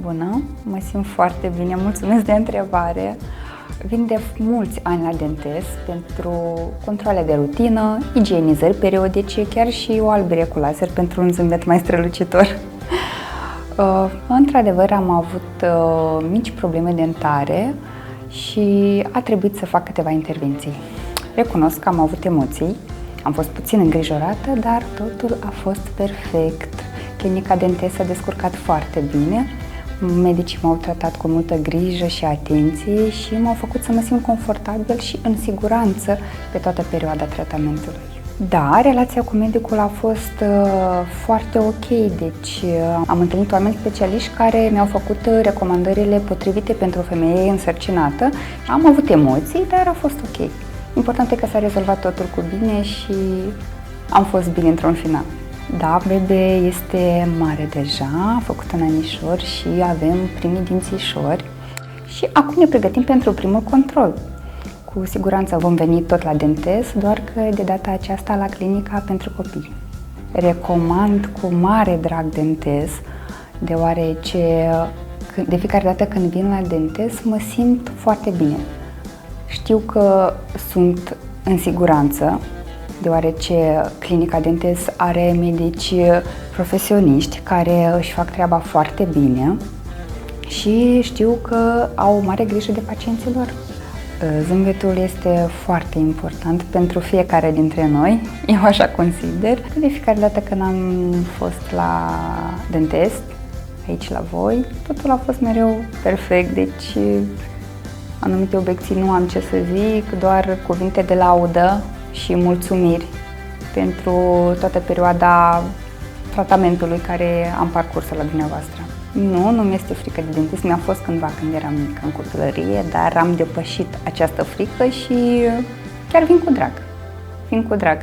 Bună, mă simt foarte bine, mulțumesc de întrebare. Vin de mulți ani la dentist pentru controale de rutină, igienizări periodice, chiar și o albire cu laser pentru un zâmbet mai strălucitor. Într-adevăr, am avut mici probleme dentare și a trebuit să fac câteva intervenții. Recunosc că am avut emoții, am fost puțin îngrijorată, dar totul a fost perfect. Clinica Dentes s-a descurcat foarte bine. Medicii m-au tratat cu multă grijă și atenție și m-au făcut să mă simt confortabil și în siguranță pe toată perioada tratamentului. Da, relația cu medicul a fost foarte ok, deci am întâlnit oameni specialiști care mi-au făcut recomandările potrivite pentru o femeie însărcinată. Am avut emoții, dar a fost ok. Important e că s-a rezolvat totul cu bine și am fost bine într-un final. Da, bebe este mare deja, a făcut un anișor și avem primii dințișori și acum ne pregătim pentru primul control. Cu siguranță vom veni tot la dentist, doar că de data aceasta la clinica pentru copii. Recomand cu mare drag dentist, deoarece de fiecare dată când vin la dentist mă simt foarte bine. Știu că sunt în siguranță, deoarece clinica Dentes are medici profesioniști care își fac treaba foarte bine și știu că au mare grijă de pacienții lor. Zâmbetul este foarte important pentru fiecare dintre noi, eu așa consider. De fiecare dată când am fost la dentist, aici la voi, totul a fost mereu perfect, deci anumite obiecții nu am ce să zic, doar cuvinte de laudă și mulțumiri pentru toată perioada tratamentului care am parcurs la dumneavoastră. Nu mi-este frică de dentist, mi-a fost cândva când eram mică în copilărie, dar am depășit această frică și chiar vin cu drag.